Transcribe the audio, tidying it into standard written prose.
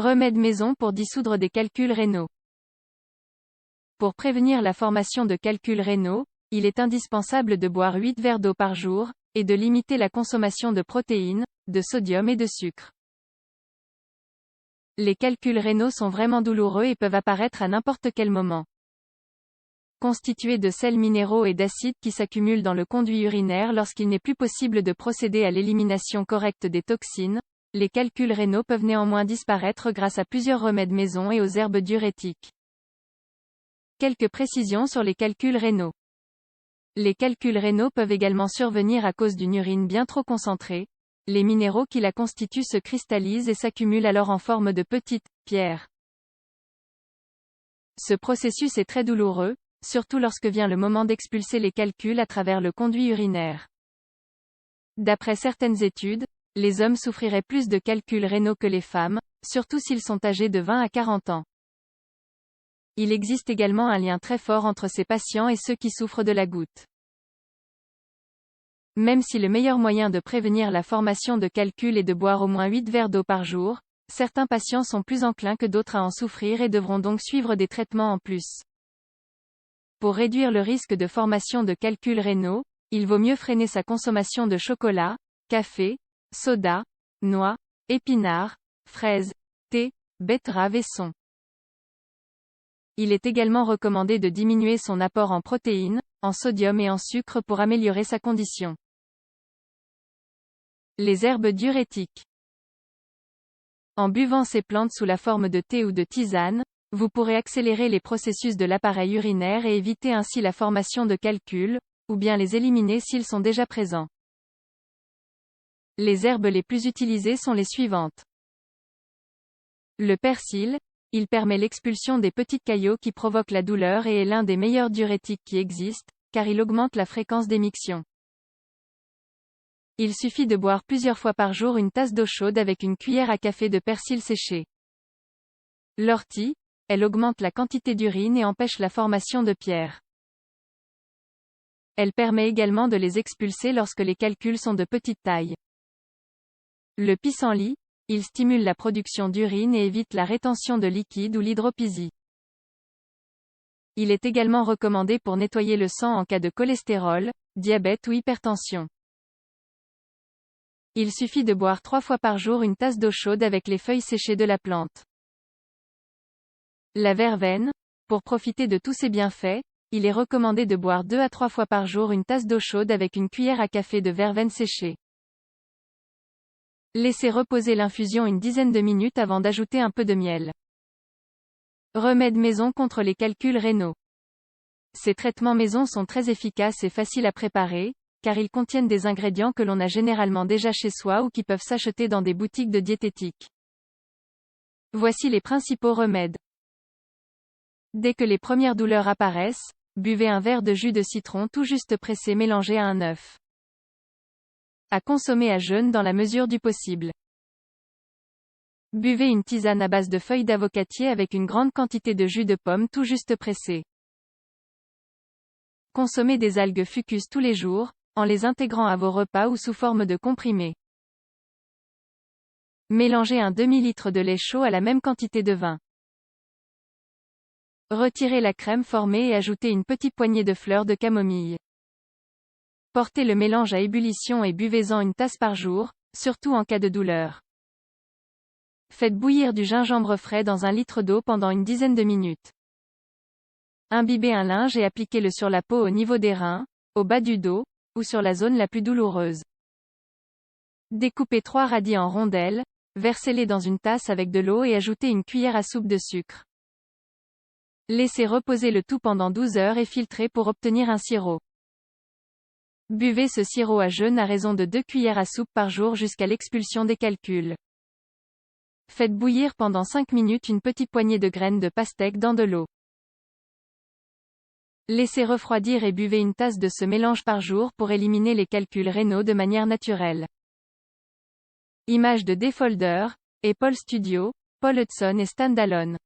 Remède maison pour dissoudre des calculs rénaux. Pour prévenir la formation de calculs rénaux, il est indispensable de boire 8 verres d'eau par jour, et de limiter la consommation de protéines, de sodium et de sucre. Les calculs rénaux sont vraiment douloureux et peuvent apparaître à n'importe quel moment. Constitués de sels minéraux et d'acides qui s'accumulent dans le conduit urinaire lorsqu'il n'est plus possible de procéder à l'élimination correcte des toxines, les calculs rénaux peuvent néanmoins disparaître grâce à plusieurs remèdes maison et aux herbes diurétiques. Quelques précisions sur les calculs rénaux. Les calculs rénaux peuvent également survenir à cause d'une urine bien trop concentrée. Les minéraux qui la constituent se cristallisent et s'accumulent alors en forme de petites pierres. Ce processus est très douloureux, surtout lorsque vient le moment d'expulser les calculs à travers le conduit urinaire. D'après certaines études, les hommes souffriraient plus de calculs rénaux que les femmes, surtout s'ils sont âgés de 20 à 40 ans. Il existe également un lien très fort entre ces patients et ceux qui souffrent de la goutte. Même si le meilleur moyen de prévenir la formation de calculs est de boire au moins 8 verres d'eau par jour, certains patients sont plus enclins que d'autres à en souffrir et devront donc suivre des traitements en plus. Pour réduire le risque de formation de calculs rénaux, il vaut mieux freiner sa consommation de chocolat, café, soda, noix, épinards, fraises, thé, betteraves et son. Il est également recommandé de diminuer son apport en protéines, en sodium et en sucre pour améliorer sa condition. Les herbes diurétiques. En buvant ces plantes sous la forme de thé ou de tisane, vous pourrez accélérer les processus de l'appareil urinaire et éviter ainsi la formation de calculs, ou bien les éliminer s'ils sont déjà présents. Les herbes les plus utilisées sont les suivantes. Le persil, il permet l'expulsion des petites caillots qui provoquent la douleur et est l'un des meilleurs diurétiques qui existent, car il augmente la fréquence d'émiction. Il suffit de boire plusieurs fois par jour une tasse d'eau chaude avec une cuillère à café de persil séché. L'ortie, elle augmente la quantité d'urine et empêche la formation de pierres. Elle permet également de les expulser lorsque les calculs sont de petite taille. Le pissenlit, il stimule la production d'urine et évite la rétention de liquide ou l'hydropysie. Il est également recommandé pour nettoyer le sang en cas de cholestérol, diabète ou hypertension. Il suffit de boire 3 fois par jour une tasse d'eau chaude avec les feuilles séchées de la plante. La verveine, pour profiter de tous ses bienfaits, il est recommandé de boire 2 à 3 fois par jour une tasse d'eau chaude avec une cuillère à café de verveine séchée. Laissez reposer l'infusion une dizaine de minutes avant d'ajouter un peu de miel. Remède maison contre les calculs rénaux. Ces traitements maison sont très efficaces et faciles à préparer, car ils contiennent des ingrédients que l'on a généralement déjà chez soi ou qui peuvent s'acheter dans des boutiques de diététique. Voici les principaux remèdes. Dès que les premières douleurs apparaissent, buvez un verre de jus de citron tout juste pressé mélangé à un œuf. À consommer à jeûne dans la mesure du possible. Buvez une tisane à base de feuilles d'avocatier avec une grande quantité de jus de pomme tout juste pressé. Consommez des algues fucus tous les jours, en les intégrant à vos repas ou sous forme de comprimés. Mélangez un demi-litre de lait chaud à la même quantité de vin. Retirez la crème formée et ajoutez une petite poignée de fleurs de camomille. Portez le mélange à ébullition et buvez-en une tasse par jour, surtout en cas de douleur. Faites bouillir du gingembre frais dans 1 litre d'eau pendant une dizaine de minutes. Imbibez un linge et appliquez-le sur la peau au niveau des reins, au bas du dos, ou sur la zone la plus douloureuse. Découpez 3 radis en rondelles, versez-les dans une tasse avec de l'eau et ajoutez une cuillère à soupe de sucre. Laissez reposer le tout pendant 12 heures et filtrez pour obtenir un sirop. Buvez ce sirop à jeûne à raison de 2 cuillères à soupe par jour jusqu'à l'expulsion des calculs. Faites bouillir pendant 5 minutes une petite poignée de graines de pastèque dans de l'eau. Laissez refroidir et buvez une tasse de ce mélange par jour pour éliminer les calculs rénaux de manière naturelle. Images de Defolder, et Paul Studio, Paul Hudson et Stan Dallon.